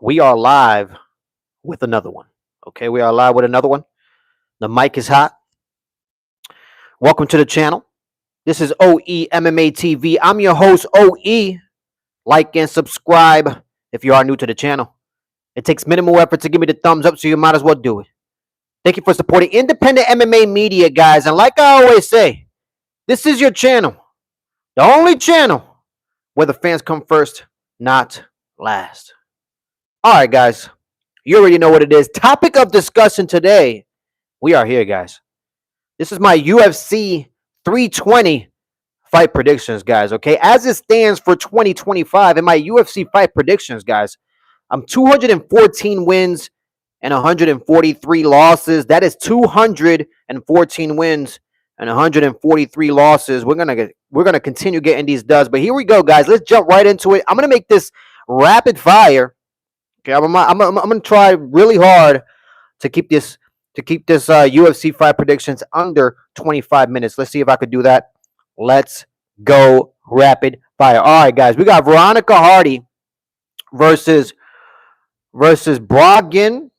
we are live with another one. Okay, we are live with another one. The mic is hot. Welcome to the channel. This is OE MMA TV. I'm your host, OE. Like and subscribe if you are new to the channel. It takes minimal effort to give me the thumbs up, so you might as well do it. Thank you for supporting independent MMA media, guys. And like I always say, this is your channel. The only channel where the fans come first, not last. All right, guys. You already know what it is. Topic of discussion today. We are here, guys. This is my UFC 320 fight predictions, guys. Okay, as it stands for 2025 in my UFC fight predictions, guys, I'm 214 wins and 143 losses. That is 214 wins and 143 losses. We're gonna continue getting these dubs, but here we go, guys. Let's jump right into it. I'm gonna make this rapid fire. Okay, I'm gonna try really hard to keep this UFC fight predictions under 25 minutes. Let's see if I could do that. Let's go rapid fire. All right, guys, we got Veronica Hardy versus Brogdon.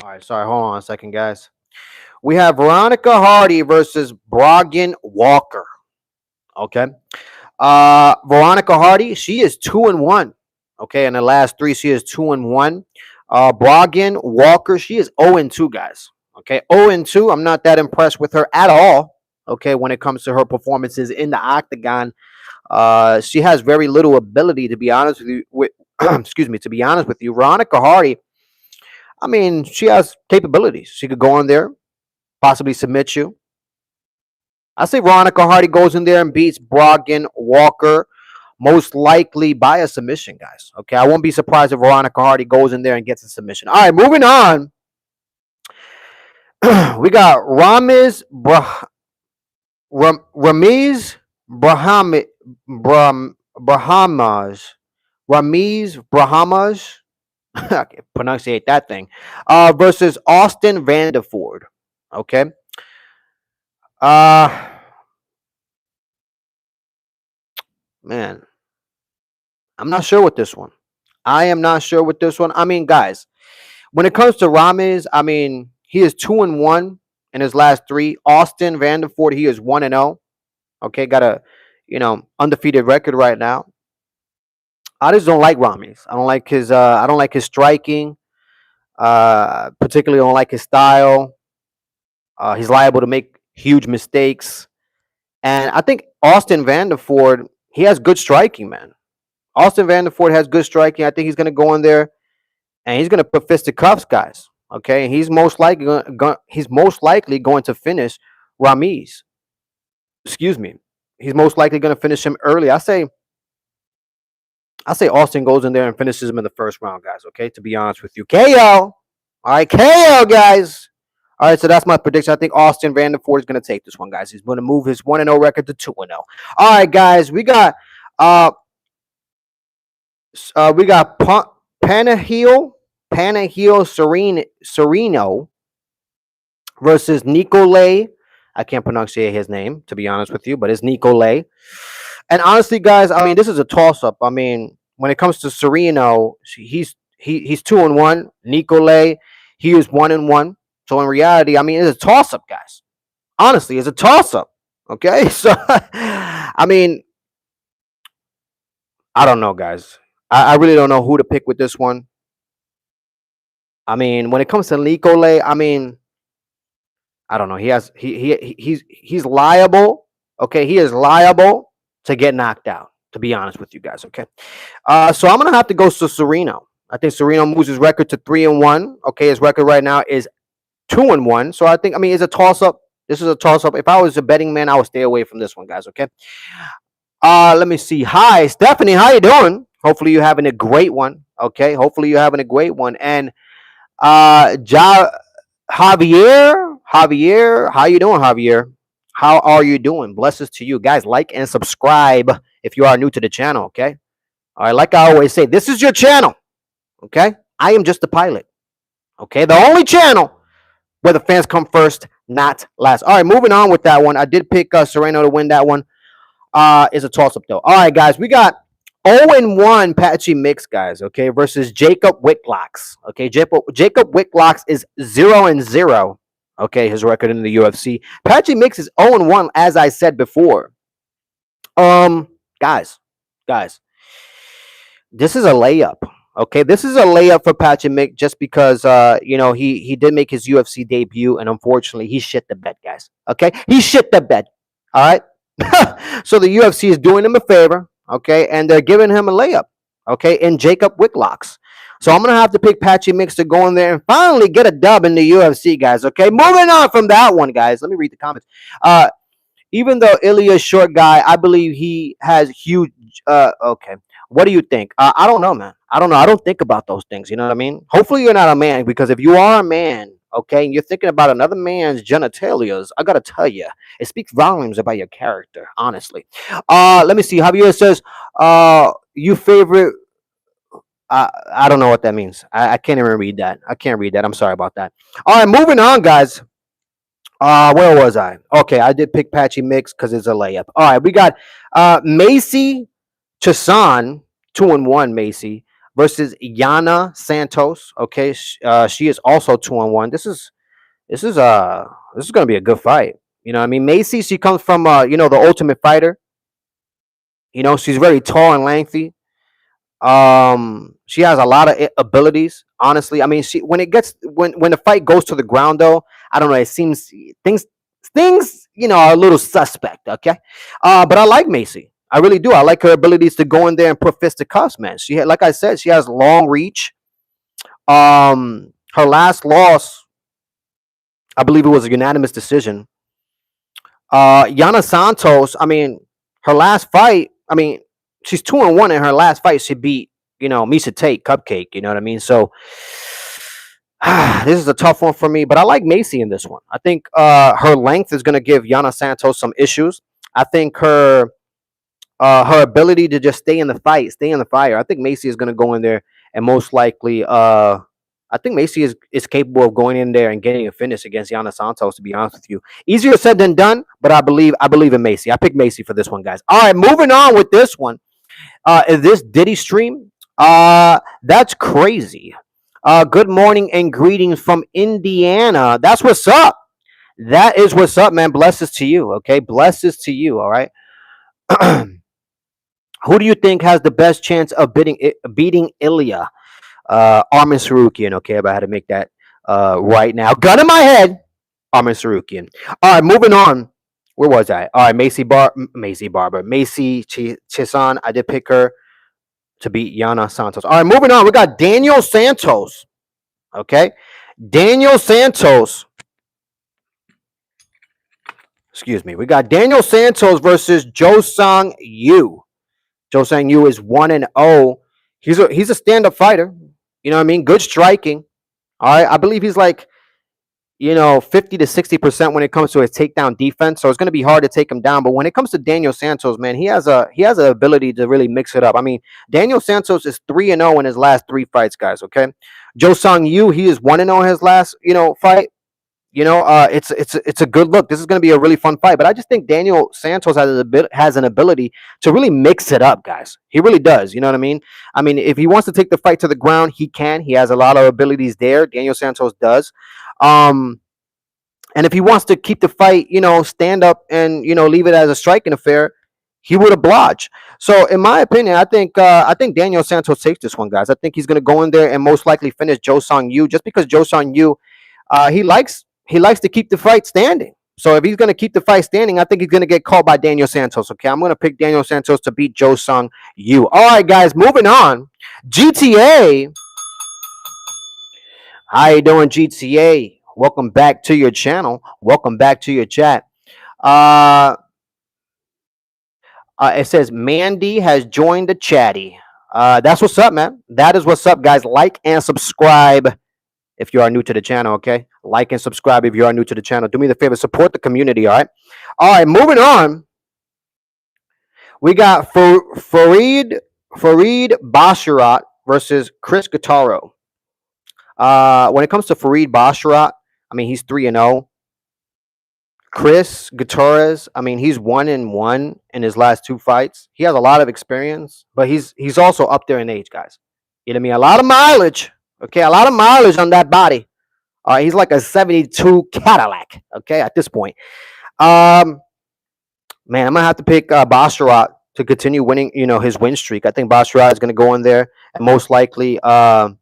All right, sorry, hold on a second, guys. We have Veronica Hardy versus Brogdon Walker. Okay, Veronica Hardy, she is 2-1. Okay, in the last three, she is 2-1. Brogdon Walker, she is 0-2, guys. Okay, 0-2. I'm not that impressed with her at all. Okay, when it comes to her performances in the octagon, she has very little ability, to be honest with you. Excuse me, to be honest with you, Veronica Hardy, I mean, she has capabilities. She could go in there, possibly submit you. I say Veronica Hardy goes in there and beats Brogdon Walker, most likely by a submission, guys. Okay, I won't be surprised if Veronica Hardy goes in there and gets a submission. All right, moving on. We got Ramiz Brahmaj. I can't pronunciate that thing. Versus Austin Vanderford. Okay. Man, I'm not sure with this one. I am not sure with this one. I mean, guys, when it comes to Ramiz, I mean, he is 2-1 in his last three. Austin Vanderford, he is 1-0. Okay, got a undefeated record right now. I just don't like Ramiz. I don't like his striking. Particularly don't like his style. He's liable to make huge mistakes. And I think Austin Vanderford, he has good striking, man. Austin Vanderford has good striking. I think he's going to go in there and he's going to put fisticuffs, guys. Okay, and he's most likely going to finish Ramiz. Excuse me. He's most likely going to finish him early. I say Austin goes in there and finishes him in the first round, guys. Okay, to be honest with you, KO. All right, KO, guys. All right, so that's my prediction. I think Austin Vanderford is going to take this one, guys. He's going to move his 1-0 record to 2-0. All right, guys, we got Panahil Sereno versus Nicolay. I can't pronunciate his name, to be honest with you, but it's Nicolay. And honestly, guys, I mean, this is a toss-up. I mean, when it comes to Sereno, he's 2-1. Nicolay, he is 1-1. So in reality, I mean, it's a toss-up, guys. Honestly, it's a toss-up. Okay, so I mean, I don't know, guys. I really don't know who to pick with this one. I mean, when it comes to Nicolay, I mean, I don't know. He's liable. Okay, he is liable to get knocked out, to be honest with you guys. Okay, so I'm gonna have to go to Sereno. I think Sereno moves his record to 3-1. Okay, his record right now is 2-1. So I think, I mean, it's a toss-up. This is a toss-up. If I was a betting man, I would stay away from this one, guys. Okay. Let me see. Hi, Stephanie. How you doing? Hopefully you're having a great one. Okay. Hopefully you're having a great one. And Javier, how you doing, Javier? How are you doing? Blessings to you guys. Like and subscribe if you are new to the channel. Okay. All right. Like I always say, this is your channel. Okay. I am just the pilot. Okay. The only channel where the fans come first, not last. All right. Moving on with that one. I did pick Sereno to win that one. Is a toss-up, though. All right, guys. We got 0-1 Patchy Mix, guys, okay, versus Jacob Wicklocks. Okay, Jacob Wicklocks is 0-0. Okay, his record in the UFC. Patchy Mix is 0-1, as I said before. Um, guys, guys, this is a layup. Okay, this is a layup for Patchy Mick just because he did make his UFC debut, and unfortunately he shit the bed, guys. Okay, he shit the bed. All right. So the UFC is doing him a favor, okay, and they're giving him a layup, okay, in Jacob Wicklocks. So I'm gonna have to pick Patchy Mix to go in there and finally get a dub in the UFC, guys. Okay, moving on from that one, guys. Let me read the comments. Even though Ilya's short guy, I believe he has huge. Okay, what do you think? I don't know, man. I don't know. I don't think about those things. You know what I mean? Hopefully, you're not a man, because if you are a man, okay, and you're thinking about another man's genitalias, I gotta tell you, it speaks volumes about your character, honestly. Let me see. Javier says, you favorite. I don't know what that means. I can't even read that. I can't read that. I'm sorry about that. All right, moving on, guys. Where was I? Okay, I did pick Patchy Mix because it's a layup. All right, we got Macy Chasan, 2-1 Macy versus Yana Santos. Okay, she is also 2-1. This is gonna be a good fight. You know what I mean? Macy, she comes from the Ultimate Fighter. You know, she's very tall and lengthy. She has a lot of abilities. Honestly, I mean, she when the fight goes to the ground, though, I don't know. It seems things are a little suspect. Okay, but I like Macy. I really do. I like her abilities to go in there and put fisticuffs, man. Like I said, she has long reach. Her last loss, I believe it was a unanimous decision. Yana Santos, I mean, her last fight, I mean, she's 2-1 in her last fight. She beat, Misha Tate, Cupcake. You know what I mean? So this is a tough one for me, but I like Macy in this one. I think her length is going to give Yana Santos some issues. I think her ability to just stay in the fight, stay in the fire. I think Macy is going to go in there and most likely I think Macy is capable of going in there and getting a finish against Yana Santos. To be honest with you, easier said than done. But I believe in Macy. I picked Macy for this one, guys. All right, moving on with this one. Is this Diddy stream? That's crazy. Good morning and greetings from Indiana. That's what's up. That is what's up, man. Blessings to you. Okay, blessings to you. All right. Who do you think has the best chance of beating Ilya? Armin Sarukian. Okay, but I had to make that right now. Gun in my head. Armin Sarukian. All right, moving on. Where was I? All right, Macy Barber. Macy Chisan. I did pick her to beat Yana Santos. All right, moving on. We got Daniel Santos. Okay, Daniel Santos. Excuse me. We got Daniel Santos versus Joe Sang Yu. Joe Sang Yu is 1-0. He's a stand-up fighter. You know what I mean? Good striking. All right. I believe he's like, 50 to 60% when it comes to his takedown defense. So it's going to be hard to take him down. But when it comes to Daniel Santos, man, he has an ability to really mix it up. I mean, Daniel Santos is 3-0 in his last 3 fights, guys. Okay. Joe Sang Yu, he is 1-0 in his last, fight. It's a good look. This is going to be a really fun fight. But I just think Daniel Santos has an ability to really mix it up, guys. He really does. You know what I mean? I mean, if he wants to take the fight to the ground, he can. He has a lot of abilities there. Daniel Santos does. And if he wants to keep the fight, stand up and leave it as a striking affair, he would oblige. So, in my opinion, I think Daniel Santos takes this one, guys. I think he's going to go in there and most likely finish Joe Sang Yu, just because Joe Sang Yu, he likes to keep the fight standing. So if he's going to keep the fight standing, I think he's going to get called by Daniel Santos. Okay, I'm going to pick Daniel Santos to beat Joe Sang Yu. All right, guys, moving on. GTA. How you doing, GTA? Welcome back to your channel. Welcome back to your chat. It says Mandy has joined the chatty. That's what's up, man. That is what's up, guys. Like and subscribe if you are new to the channel, okay? Like and subscribe if you are new to the channel. Do me the favor, support the community, all right? All right, moving on. We got Farid Basharat versus Chris Guittaro. When it comes to Farid Basharat, I mean, he's 3-0. Chris Gutierrez, I mean, he's 1-1 in his last two fights. He has a lot of experience, but he's also up there in age, guys. You know what I mean? A lot of mileage. Okay, a lot of mileage on that body. All right, he's like a 72 Cadillac. Okay, at this point. Um, man, I'm gonna have to pick Basharat to continue winning. You know, his win streak. I think Basharat is gonna go in there and most likely win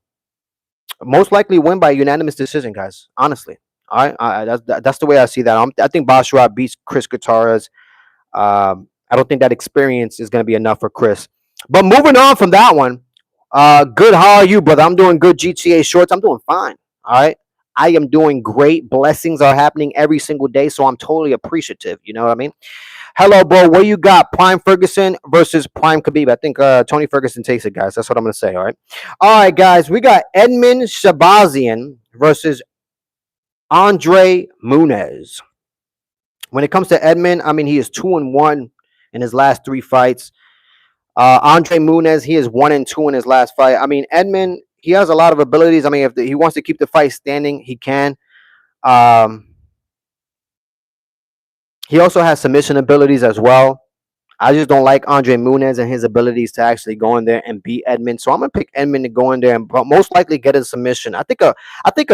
by unanimous decision, guys. Honestly, all right, that's the way I see that. I think Basharat beats Chris Gutierrez. I don't think that experience is gonna be enough for Chris. But moving on from that one, good. How are you, brother? I'm doing good. GTA shorts. I'm doing fine. All right. I am doing great. Blessings are happening every single day, so I'm totally appreciative. You know what I mean? Hello, bro. What you got? Prime Ferguson versus Prime Khabib. I think Tony Ferguson takes it, guys. That's what I'm gonna say. All right, guys. We got Edmund Shabazian versus Andre Muniz. When it comes to Edmund, I mean, he is 2-1 in his last three fights. Andre Muniz, he is 1-2 in his last fight. I mean, Edmund, he has a lot of abilities. I mean, if he wants to keep the fight standing, he can. Um, he also has submission abilities as well. I just don't like Andre Muniz and his abilities to actually go in there and beat Edmund. So I'm gonna pick Edmund to go in there and most likely get a submission. I think a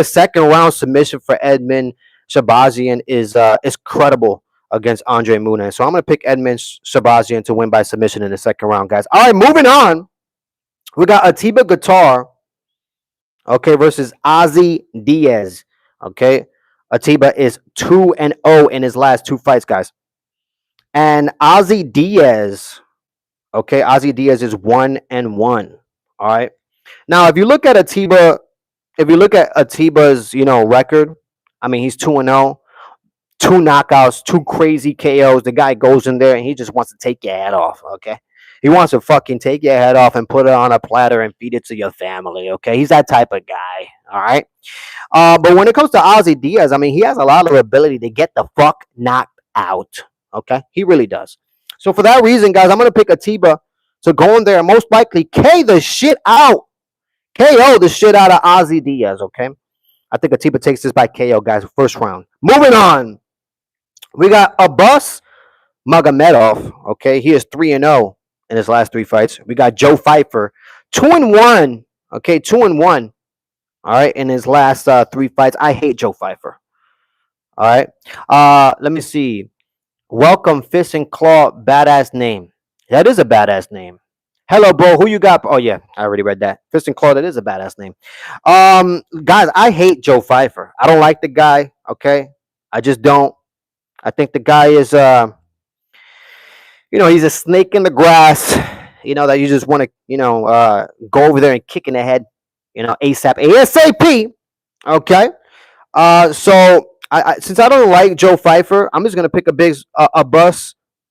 second round submission for Edmund Shabazian is credible against Andre Muniz. So I'm gonna pick Edmund Shabazian to win by submission in the second round, guys. All right, moving on. We got Atiba Guitar, okay, versus Ozzy Diaz. Okay. Atiba is 2-0 in his last two fights, guys. And Ozzy Diaz, okay, Ozzy Diaz is 1-1. All right. Now, if you look at Atiba's, record, I mean, he's 2-0, two knockouts, two crazy KOs. The guy goes in there and he just wants to take your head off. Okay. He wants to fucking take your head off and put it on a platter and feed it to your family. Okay. He's that type of guy. All right. But when it comes to Ozzy Diaz, I mean, he has a lot of ability to get the fuck knocked out. Okay, he really does. So for that reason, guys, I'm gonna pick Atiba to go in there and most likely KO the shit out of Ozzy Diaz. Okay, I think Atiba takes this by KO, guys. First round. Moving on, we got Abbas Magomedov. Okay, he is 3-0 in his last three fights. We got Joe Pfeiffer, 2-1. Okay, 2-1. All right, in his last three fights. I hate Joe Pfeiffer. All right. Let me see. Welcome, Fist and Claw, badass name. That is a badass name. Hello, bro. Who you got? Oh yeah, I already read that. Fist and Claw. That is a badass name. Guys, I hate Joe Pfeiffer. I don't like the guy. Okay, I just don't. I think the guy is he's a snake in the grass. That you just want to go over there and kick in the head. ASAP. Okay. So since I don't like Joe Pfeiffer, I'm just gonna pick a bus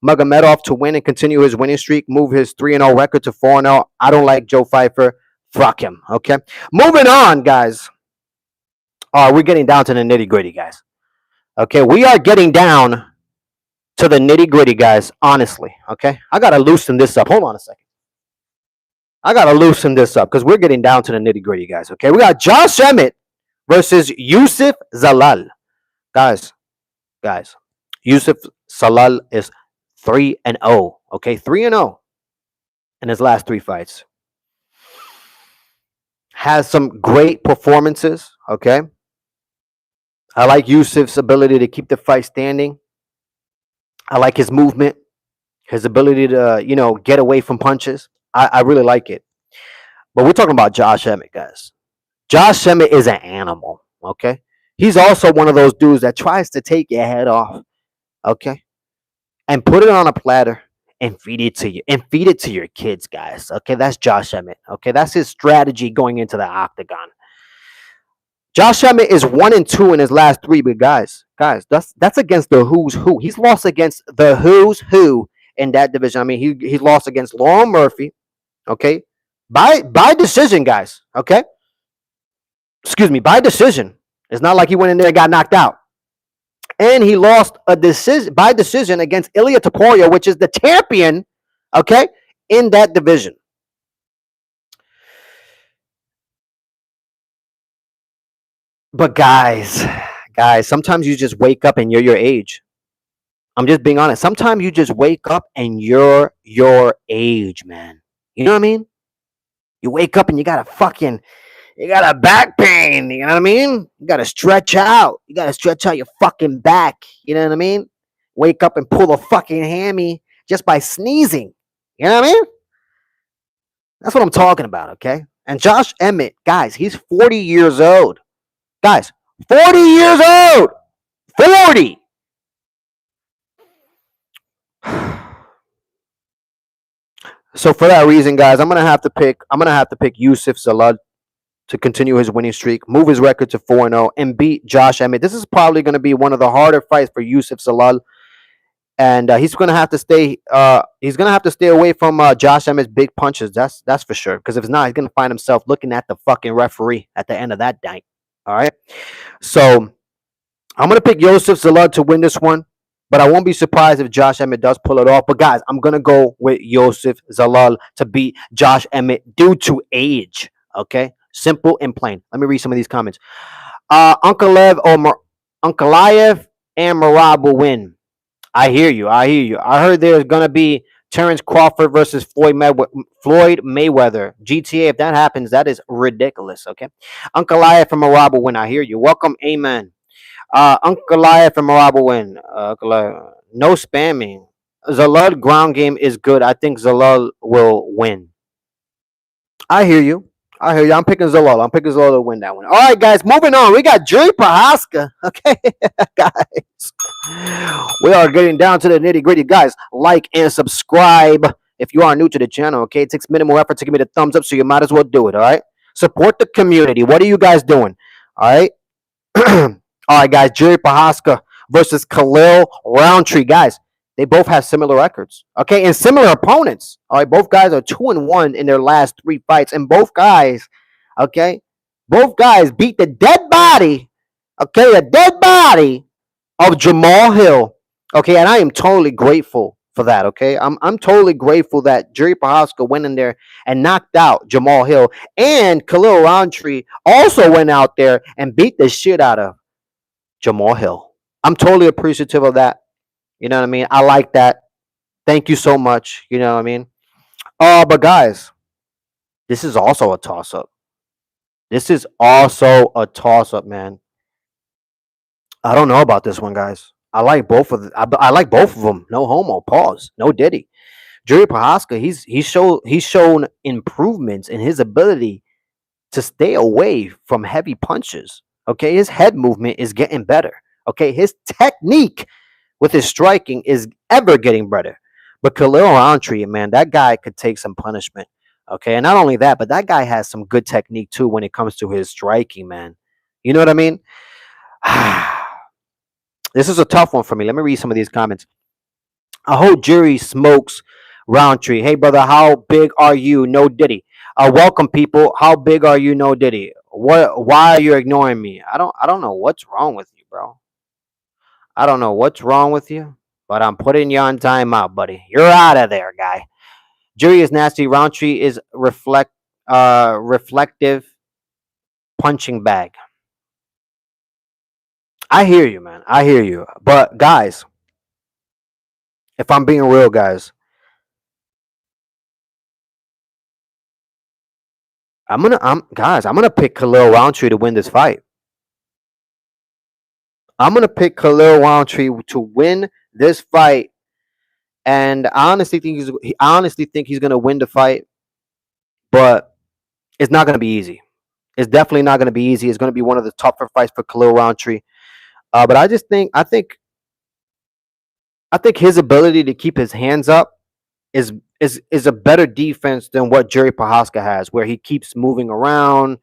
Magomedov to win and continue his winning streak, move his 3-0 record to 4-0. I don't like Joe Pfeiffer. Fuck him. Okay. Moving on, guys. We're getting down to the nitty gritty, guys. Okay, we are getting down to the nitty gritty, guys. Honestly, okay. I gotta loosen this up. Hold on a second. I gotta loosen this up because we're getting down to the nitty gritty, guys. Okay, we got Josh Emmett versus Yusuf Zalal. Guys, Yusuf Zalal is 3-0. Okay, 3-0 in his last three fights. Has some great performances. Okay, I like Yusuf's ability to keep the fight standing. I like his movement, his ability to get away from punches. I really like it. But we're talking about Josh Emmett, guys. Josh Emmett is an animal. Okay, he's also one of those dudes that tries to take your head off. Okay, and put it on a platter and feed it to your kids, guys. Okay, that's Josh Emmett. Okay, that's his strategy going into the octagon. Josh Emmett is 1-2 in his last three, but guys, that's against the who's who. He's lost against the who's who in that division. I mean, he lost against Lauren Murphy. Okay, by decision, guys. Okay, excuse me, by decision. It's not like he went in there and got knocked out. And he lost by decision against Ilia Topuria, which is the champion, okay, in that division. But guys, sometimes you just wake up and you're your age. I'm just being honest. Sometimes you just wake up and you're your age, man. You know what I mean? You wake up and you got a back pain. You know what I mean? You got to stretch out. You got to stretch out your fucking back. You know what I mean? Wake up and pull a fucking hammy just by sneezing. You know what I mean? That's what I'm talking about, okay? And Josh Emmett, guys, he's 40 years old. Guys, 40 years old. 40. So for that reason, guys, I'm gonna have to pick Yusuf Zalal to continue his winning streak, move his record to 4-0, and beat Josh Emmett. This is probably going to be one of the harder fights for Yusuf Zalal, and he's going to have to stay. He's going to have to stay away from Josh Emmett's big punches. That's for sure. Because if it's not, he's going to find himself looking at the fucking referee at the end of that night. All right. So I'm going to pick Yusuf Zalal to win this one, but I won't be surprised if Josh Emmett does pull it off. But guys, I'm going to go with Yusuf Zalal to beat Josh Emmett due to age. Okay. Simple and plain. Let me read some of these comments. Unkalaev and Marab will win. I hear you. I hear you. I heard there's gonna be Terrence Crawford versus Floyd Mayweather. GTA. If that happens, that is ridiculous. Okay. Unkalaev from Marab will win. I hear you. Welcome. Amen. Unkalaev from Marab will win. No spamming. Zalal ground game is good. I think Zalal will win. I hear you. I hear you. I'm picking Zalal. I'm picking Zalal to win that one. All right, guys. Moving on. We got Jiri Prochazka. Okay, guys. We are getting down to the nitty gritty, guys. Like and subscribe if you are new to the channel. Okay, it takes minimal effort to give me the thumbs up, so you might as well do it. All right. Support the community. What are you guys doing? All right. All right, guys. Jiri Prochazka versus Khalil Roundtree, guys. They both have similar records, okay, and similar opponents. All right, both guys are 2-1 in their last 3 fights, and okay, both guys beat the dead body, okay, the dead body of Jamal Hill, okay, and I am totally grateful for that, okay. I'm totally grateful that Jiri Prochazka went in there and knocked out Jamal Hill, and Khalil Roundtree also went out there and beat the shit out of Jamal Hill. I'm totally appreciative of that. You know what I mean? I like that. Thank you so much. You know what I mean? But guys, this is also a toss up. This is also a toss up, man. I don't know about this one, guys. I like both of them. I like both of them. No homo. Pause. No diddy. Jiri Prochazka, he's shown improvements in his ability to stay away from heavy punches. Okay, his head movement is getting better. Okay, his technique with his striking is ever getting better. But Khalil Roundtree, man, that guy could take some punishment. Okay, and not only that, but that guy has some good technique too when it comes to his striking, man. You know what I mean? This is a tough one for me. Let me read some of these comments. I hope Jury smokes Roundtree. Hey brother, how big are you? No Diddy. Welcome people. How big are you? No Diddy. What? Why are you ignoring me? I don't know what's wrong with you, bro. I don't know what's wrong with you, but I'm putting you on timeout, buddy. You're out of there, guy. Jury is nasty. Roundtree is reflective punching bag. I hear you, man. I hear you. But guys, if I'm being real, guys, I'm gonna pick Khalil Roundtree to win this fight. I'm gonna pick Khalil Roundtree to win this fight, and I honestly think he's gonna win the fight, but it's not gonna be easy. It's definitely not gonna be easy. It's gonna be one of the tougher fights for Khalil Roundtree. But I think his ability to keep his hands up is a better defense than what Jerry Prochazka has, where he keeps moving around.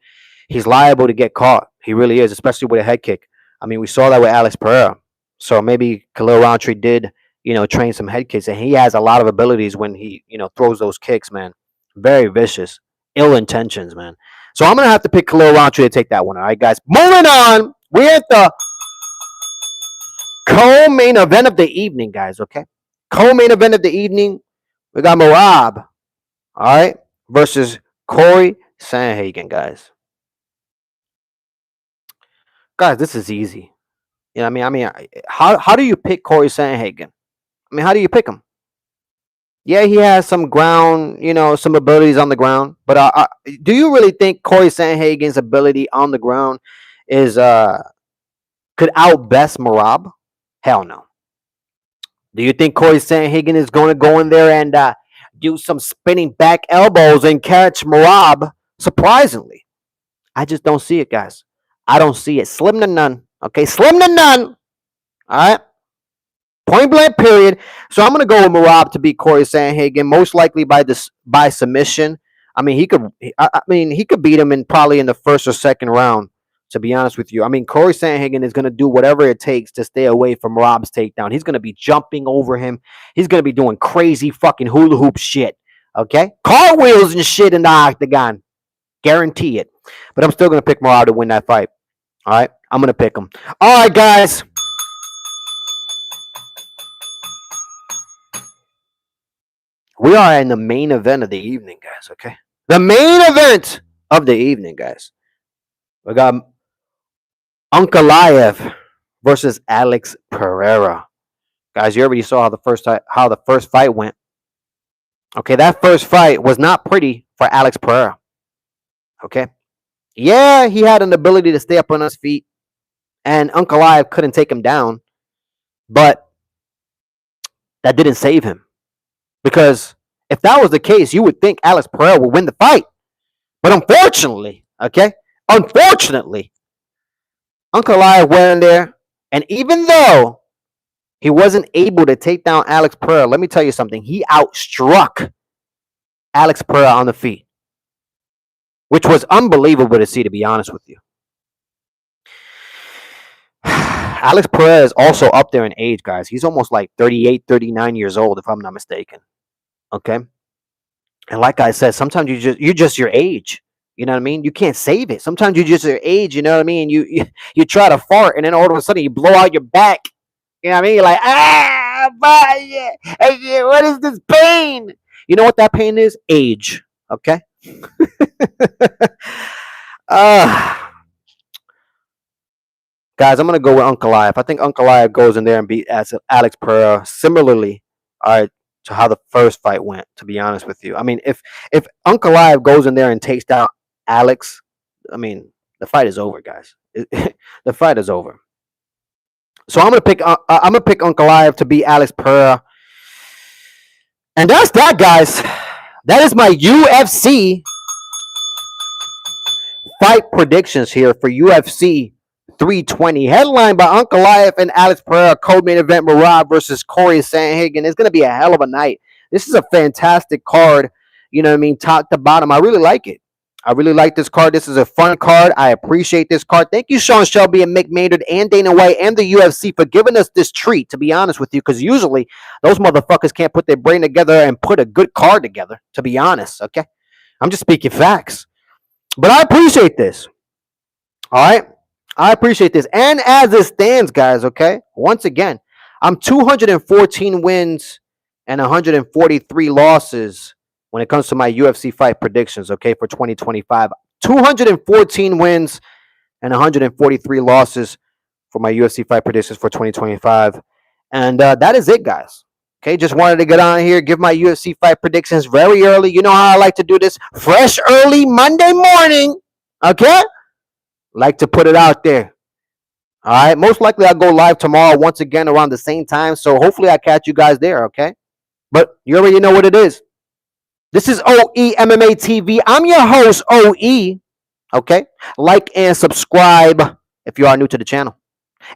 He's liable to get caught. He really is, especially with a head kick. I mean, we saw that with Alex Pereira. So maybe Khalil Roundtree did, train some head kicks, and he has a lot of abilities when he, throws those kicks, man. Very vicious, ill intentions, man. So I'm gonna have to pick Khalil Roundtree to take that one. All right, guys. Moving on. We're at the co-main event of the evening, guys. Okay, co-main event of the evening. We got Marab, all right, versus Corey Sandhagen, guys. Guys, this is easy. You know what I mean? How do you pick Corey Sandhagen? I mean, how do you pick him? Yeah, he has some ground, some abilities on the ground. But do you really think Corey Sandhagen's ability on the ground is could outbest Marab? Hell no. Do you think Corey Sandhagen is going to go in there and do some spinning back elbows and catch Marab? Surprisingly, I just don't see it, guys. I don't see it. Slim to none. Okay, slim to none. All right. Point blank, period. So I'm gonna go with Marab to beat Corey Sandhagen, most likely by submission. I mean, he could. He could beat him in probably in the first or second round. To be honest with you, I mean, Corey Sandhagen is gonna do whatever it takes to stay away from Marab's takedown. He's gonna be jumping over him. He's gonna be doing crazy fucking hula hoop shit. Okay, cartwheels and shit in the octagon. Guarantee it. But I'm still gonna pick Marab to win that fight. All right, I'm gonna pick him. All right, guys. We are in the main event of the evening, guys, okay? The main event of the evening, guys. We got Ankalaev versus Alex Pereira. Guys, you already saw how the first fight went. Okay, that first fight was not pretty for Alex Pereira. Okay? Yeah, he had an ability to stay up on his feet, and Ankalaev couldn't take him down, but that didn't save him. Because if that was the case, you would think Alex Pereira would win the fight. But unfortunately, Ankalaev went in there, and even though he wasn't able to take down Alex Pereira, let me tell you something. He outstruck Alex Pereira on the feet, which was unbelievable to see, to be honest with you. Alex Pereira is also up there in age, guys. He's almost like 38, 39 years old, if I'm not mistaken. Okay. And like I said, sometimes you're just your age. You know what I mean? You can't save it. Sometimes you're just your age. You know what I mean? You try to fart, and then all of a sudden you blow out your back. You know what I mean? You're like, what is this pain? You know what that pain is? Age. Okay. Guys, I'm gonna go with Ankalaev. I think Ankalaev goes in there and beat Alex Pereira similarly. All right. To how the first fight went, to be honest with you. I mean, if Ankalaev goes in there and takes down Alex, I mean, the fight is over, guys. The fight is over. So I'm gonna pick Ankalaev to beat Alex Pereira, and that's that, guys. That is my UFC fight predictions here for UFC 320, headlined by Ankalaev and Alex Pereira. Co-main event Marab versus Corey Sandhagen. It's going to be a hell of a night. This is a fantastic card. You know what I mean? Top to bottom. I really like it. I really like this card. This is a fun card. I appreciate this card. Thank you, Sean Shelby and Mick Maynard and Dana White and the UFC for giving us this treat, to be honest with you, because usually those motherfuckers can't put their brain together and put a good card together, to be honest, okay? I'm just speaking facts. But I appreciate this. All right? I appreciate this. And as it stands, guys, okay, once again, I'm 214 wins and 143 losses when it comes to my UFC fight predictions, okay, for 2025. 214 wins and 143 losses for my UFC fight predictions for 2025. And that is it, guys. Okay, just wanted to get on here, give my UFC fight predictions very early. You know how I like to do this. Fresh early Monday morning, okay? Like to put it out there. All right. Most likely I'll go live tomorrow once again around the same time. So hopefully I catch you guys there. Okay. But you already know what it is. This is OE MMA TV. I'm your host, OE. Okay. Like and subscribe if you are new to the channel.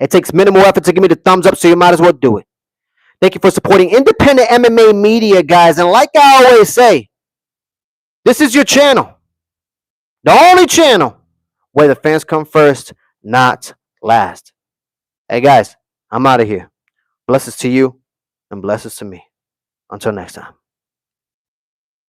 It takes minimal effort to give me the thumbs up, so you might as well do it. Thank you for supporting independent MMA media, guys. And like I always say, this is your channel. The only channel where the fans come first, not last. Hey, guys, I'm out of here. Blessings to you and blessings to me. Until next time.